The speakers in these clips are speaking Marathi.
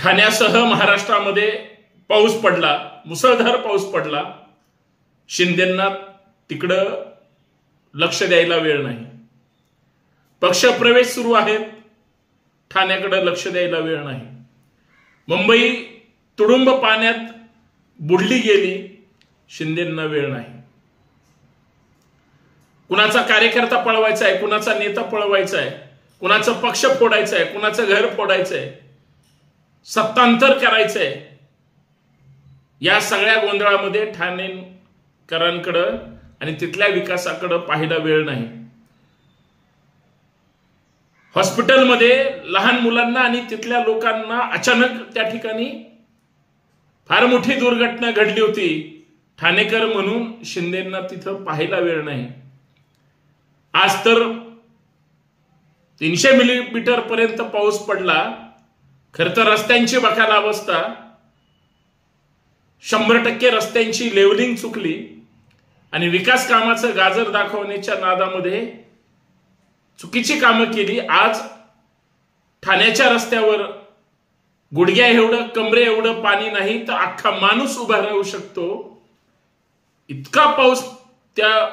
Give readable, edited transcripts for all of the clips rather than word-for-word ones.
ठाण्यासह महाराष्ट्रामध्ये पाऊस पडला, मुसळधार पाऊस पडला. शिंदेंना तिकडं लक्ष द्यायला वेळ नाही. पक्षप्रवेश सुरू आहेत, ठाण्याकडे लक्ष द्यायला वेळ नाही. मुंबई तुडुंब पाण्यात बुडली गेली, शिंदेंना वेळ नाही. कुणाचा कार्यकर्ता पळवायचा आहे, कुणाचा नेता पळवायचा आहे, कुणाचा पक्ष फोडायचा आहे, कुणाचं घर फोडायचं आहे, सत्तांतर करायचंय. या सगळ्या गोंधळामध्ये ठाणेकरांकडं आणि तिथल्या विकासाकडे पाहायला वेळ नाही. हॉस्पिटलमध्ये लहान मुलांना आणि तिथल्या लोकांना अचानक त्या ठिकाणी फार मोठी दुर्घटना घडली होती. ठाणेकर म्हणून शिंदेंना तिथं पाहायला वेळ नाही. आज तर 300 मिलीमीटर पर्यंत पाऊस पडला. खरं तर रस्त्यांची बकाल अवस्था, 100% रस्त्यांची लेवलिंग चुकली आणि विकास कामाचं गाजर दाखवण्याच्या नादामध्ये चुकीची कामं केली. आज ठाण्याच्या रस्त्यावर गुडघ्या एवढं, कमरे एवढं पाणी नाही तर अख्खा माणूस उभा राहू शकतो इतका पाऊस त्या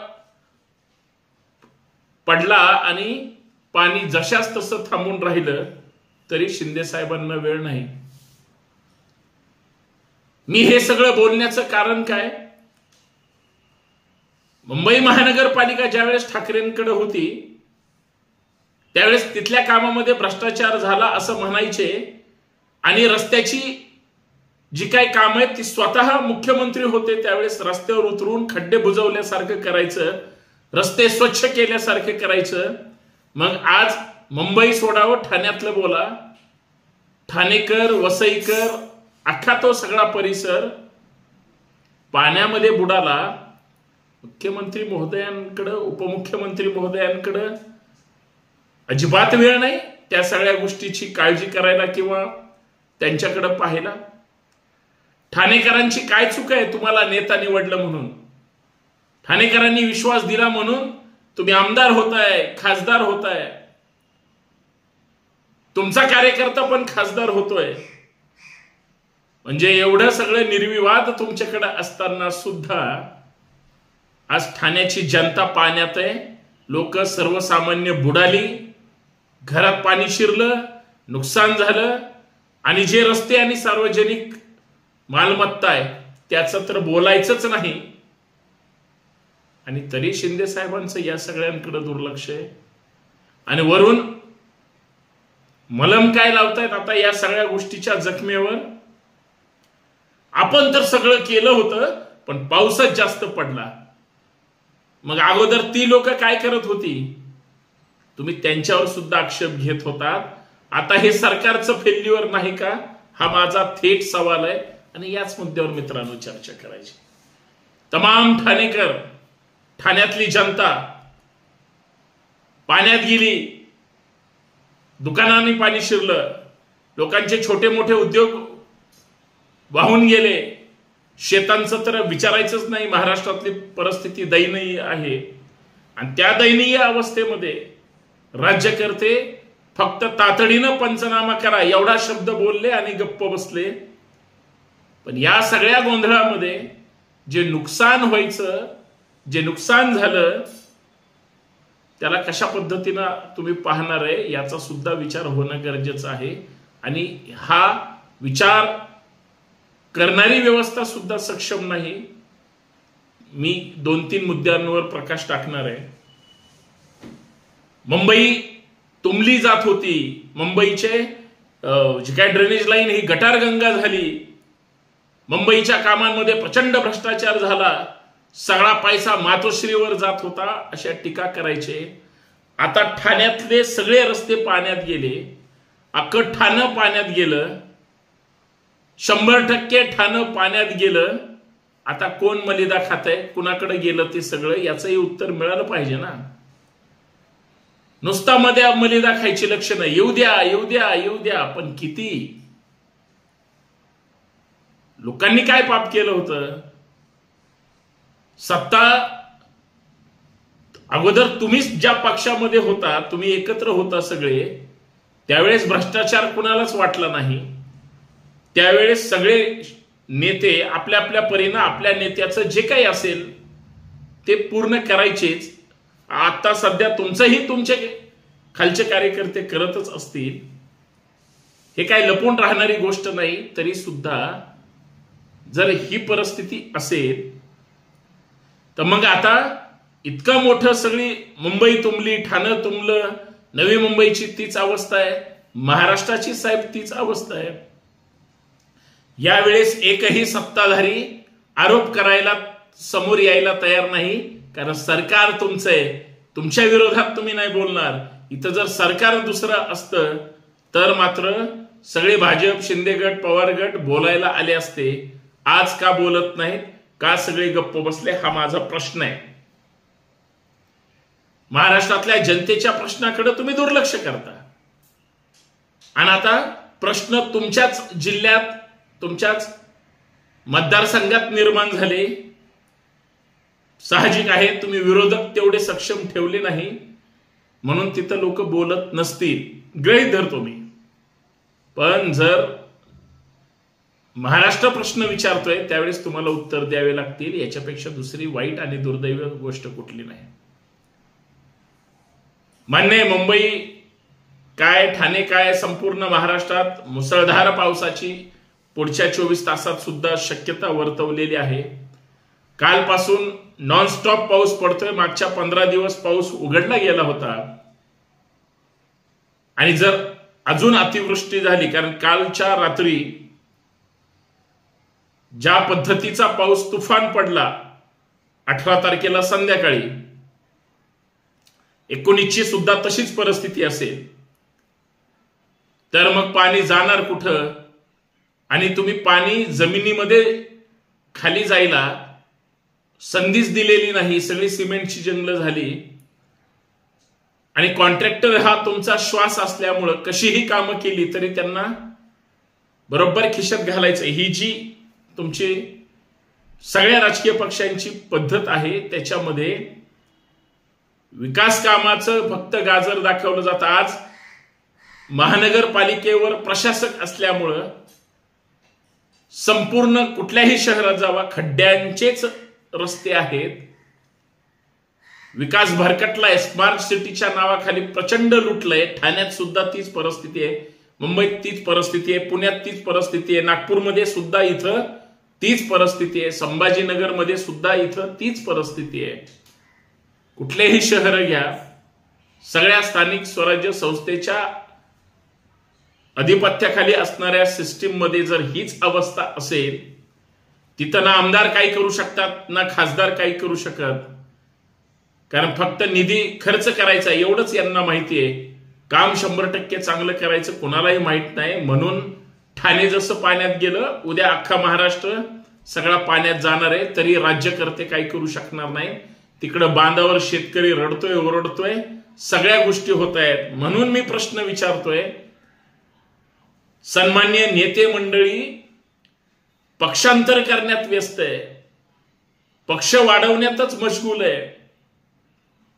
पडला आणि पाणी जशाच तसं थांबून राहिलं. तरी शिंदे साहेबांना वेळ नाही. मी हे सगळं बोलण्याचं कारण काय, मुंबई महानगरपालिका ज्यावेळेस ठाकरेंकडे होती त्यावेळेस तिथल्या कामामध्ये भ्रष्टाचार झाला असं म्हणायचे आणि रस्त्याची जी काही कामं आहेत ती स्वतः मुख्यमंत्री होते त्यावेळेस रस्त्यावर उतरून खड्डे बुजवल्यासारखं करायचं, रस्ते स्वच्छ केल्यासारखे करायचं. मग आज मुंबई सोडावं, ठाण्यातलं बोला. ठाणेकर, वसईकर, अख्खा तो सगळा परिसर पाण्यामध्ये बुडाला. मुख्यमंत्री महोदयांकडे, उपमुख्यमंत्री महोदयांकडे अजिबात वेळ नाही त्या सगळ्या गोष्टीची काळजी करायला किंवा त्यांच्याकडे पाहायला. ठाणेकरांची काय चूक आहे तुम्हाला नेता निवडलं म्हणून? ठाणेकरांनी विश्वास दिला म्हणून तुम्ही आमदार होताय, खासदार होताय. तुमचा कार्यकर्ता पण खासदार होतोय. म्हणजे एवढं सगळं निर्विवाद तुमच्याकडे असताना सुद्धा आज ठाण्याची जनता पाण्यात आहे. लोक सर्वसामान्य बुडाली, घरात पाणी शिरलं, नुकसान झालं आणि जे रस्ते आणि सार्वजनिक मालमत्ता आहे त्याचं तर बोलायचंच नाही. आणि तरी शिंदे साहेबांचं या सगळ्यांकडे दुर्लक्ष आहे. आणि वरून मलम काय लावतायत आता या सगळ्या गोष्टीच्या जखमेवर? आपण तर सगळं केलं होतं पण पाऊसच जास्त पडला. मग अगोदर ती लोक काय करत होती? तुम्ही त्यांच्यावर सुद्धा आक्षेप घेत होतात. आता हे सरकारचं फेल्युअर नाही का? हा माझा थेट सवाल आहे. आणि याच मुद्द्यावर मित्रांनो चर्चा करायची. तमाम ठाणेकर, ठाण्यातली जनता पाण्यात गेली, दुकानांनी पाणी शिरलं, लोकांचे छोटे मोठे उद्योग वाहून गेले, शेतांचं तर विचारायचंच नाही. महाराष्ट्रातली परिस्थिती दयनीय आहे. आणि त्या दयनीय अवस्थेमध्ये राज्यकर्ते फक्त तातडीनं पंचनामा करा एवढा शब्द बोलले आणि गप्प बसले. पण या सगळ्या गोंधळामध्ये जे नुकसान व्हायचं, जे नुकसान झालं त्याला कशा पद्धतीनं तुम्ही पाहणार आहे याचा सुद्धा विचार होणं गरजेचं आहे. आणि हा विचार करणारी व्यवस्था सुद्धा सक्षम नाही. मी 2-3 मुद्द्यांवर प्रकाश टाकणार आहे. मुंबई तुंबली जात होती. मुंबईचे जी काय ड्रेनेज लाईन ही गटारगंगा झाली. मुंबईच्या कामांमध्ये प्रचंड भ्रष्टाचार झाला. सगळा पैसा मातोश्रीवर जात होता अशा टीका करायचे. आता ठाण्यातले सगळे रस्ते पाण्यात गेले, अख्खं ठाणं पाण्यात गेलं, 100% ठाणं पाण्यात गेलं. आता कोण मलिदा खातंय, कुणाकडे गेलं ते सगळं, याचंही उत्तर मिळालं पाहिजे ना. नुसता मध्ये मलिदा खायची लक्षणं, येऊ द्या येऊ द्या येऊ द्या, पण किती? लोकांनी काय पाप केलं होतं? सत्ता अगोदर तुम्हीच ज्या पक्षामध्ये होता, तुम्ही एकत्र होता सगळे, त्यावेळेस भ्रष्टाचार कुणालाच वाटला नाही. त्यावेळेस सगळे नेते आपल्या आपल्या परीनं आपल्या नेत्याचं जे काही असेल ते पूर्ण करायचेच. आता सध्या तुमचंही तुमचे खालचे कार्यकर्ते करतच असतील. हे काय लपून राहणारी गोष्ट नाही. तरी सुद्धा जर ही परिस्थिती असेल तर मग आता इतकं मोठं सगळी मुंबई तुंबली, ठाणं तुंबलं, नवी मुंबईची तीच अवस्था आहे, महाराष्ट्राची साहेब तीच अवस्था आहे. यावेळेस एकही सत्ताधारी आरोप करायला समोर यायला तयार नाही. कारण सरकार तुमचं आहे, तुमच्या विरोधात तुम्ही नाही बोलणार. इथं जर सरकार दुसरं असतं तर मात्र सगळे भाजप, शिंदे गट, पवार गट बोलायला आले असते. आज का बोलत नाहीत, का सगळे गप्प बसले, हा माझा प्रश्न आहे. महाराष्ट्रातल्या जनतेच्या प्रश्नाकडे तुम्ही दुर्लक्ष करता. आणि आता प्रश्न तुमच्याच जिल्ह्यात, तुमच्याच मतदारसंघात निर्माण झाले. साहजिक आहे तुम्ही विरोधक तेवढे सक्षम ठेवले नाही म्हणून तिथं लोक बोलत नसतील, गृहीत धरतो मी. पण जर महाराष्ट्र प्रश्न विचारतोय त्यावेळेस तुम्हाला उत्तर द्यावे लागतील. याच्यापेक्षा दुसरी वाईट आणि दुर्दैवी गोष्ट कुठली नाही. मान्य आहे, मुंबई काय, ठाणे काय, संपूर्ण महाराष्ट्रात मुसळधार पावसाची पुढच्या 24 तासात सुद्धा शक्यता वर्तवलेली आहे. कालपासून नॉनस्टॉप पाऊस पडतोय. मागच्या 15 दिवस पाऊस उघडला गेला होता. आणि जर अजून अतिवृष्टी झाली, कारण कालच्या रात्री ज्या पद्धतीचा पाऊस तुफान पडला 18 तारखेला संध्याकाळी, 19ची सुद्धा तशीच परिस्थिती असेल तर मग पाणी जाणार कुठं? आणि तुम्ही पाणी जमिनीमध्ये खाली जायला संधीच दिलेली नाही. सगळी सिमेंटची जंगलं झाली. आणि कॉन्ट्रॅक्टर हा तुमचा श्वास असल्यामुळं कशीही कामं केली तरी त्यांना बरोबर खिशात घालायचं. ही जी तुमची सगळ्या राजकीय पक्षांची पद्धत आहे त्याच्यामध्ये विकास कामाचं फक्त गाजर दाखवलं जातं. आज महानगरपालिकेवर प्रशासक असल्यामुळं संपूर्ण कुठल्याही शहरात जावा खड्ड्यांचेच रस्ते आहेत. विकास भरकटलाय. स्मार्ट सिटीच्या नावाखाली प्रचंड लुटलंय. ठाण्यात सुद्धा तीच परिस्थिती आहे, मुंबईत तीच परिस्थिती आहे, पुण्यात तीच परिस्थिती आहे, नागपूरमध्ये सुद्धा इथं तीच परिस्थिती आहे, संभाजीनगरमध्ये सुद्धा इथं तीच परिस्थिती आहे. कुठलेही शहर घ्या, सगळ्या स्थानिक स्वराज्य संस्थेच्या अधिपत्याखाली असणाऱ्या सिस्टीम मध्ये जर हीच अवस्था असेल, तिथं ना आमदार काही करू शकतात ना खासदार काही करू शकत. कारण फक्त निधी खर्च करायचा एवढंच यांना माहिती आहे. काम 100% चांगलं करायचं कोणालाही माहित नाही. म्हणून ठाणे जसं पाण्यात गेलं, उद्या अख्खा महाराष्ट्र सगळा पाण्यात जाणार आहे, तरी राज्यकर्ते काही करू शकणार नाही. तिकडं बांधावर शेतकरी रडतोय, ओरडतोय, सगळ्या गोष्टी होत आहेत. म्हणून मी प्रश्न विचारतोय, सन्माननीय नेते मंडळी पक्षांतर करण्यात व्यस्त आहे, पक्ष वाढवण्यातच मशगूल आहे.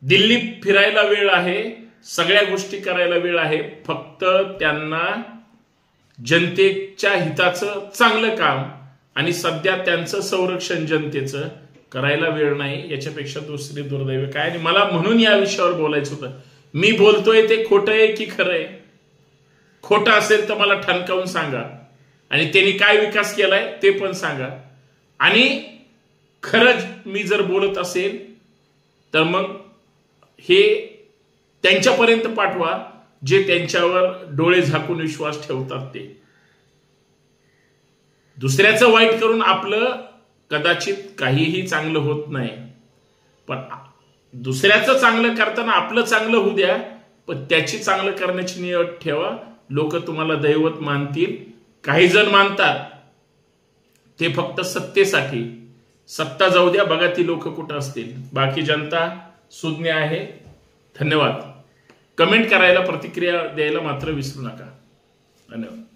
दिल्ली फिरायला वेळ आहे, सगळ्या गोष्टी करायला वेळ आहे. फक्त त्यांना जनतेच्या हिताचं चांगलं काम आणि सध्या त्यांचं संरक्षण जनतेचं करायला वेळ नाही. याच्यापेक्षा दुसरी दुर्दैव काय? आणि मला म्हणून या विषयावर बोलायचं होतं. मी बोलतोय ते खोटं आहे की खरं आहे? खोटं असेल तर मला ठणकावून सांगा. आणि त्यांनी काय विकास केलाय ते पण सांगा. आणि खरंच मी जर बोलत असेल तर मग हे त्यांच्यापर्यंत पाठवा जे त्यांच्यावर डोळे झाकून विश्वास ठेवतात. ते दुसऱ्याचं वाईट करून आपलं कदाचित काहीही चांगलं होत नाही. पण दुसऱ्याचं चांगलं करताना आपलं चांगलं होऊ द्या, पण त्याची चांगलं करण्याची नियत ठेवा. लोक तुम्हाला दैवत मानतील. काही जण मानतात ते फक्त सत्तेसाठी. सत्ता जाऊ द्या, बघा ती लोक कुठं असतील. बाकी जनता सुज्ञ आहे. धन्यवाद. कमेंट करायला, प्रतिक्रिया द्यायला मात्र विसरू नका. धन्यवाद.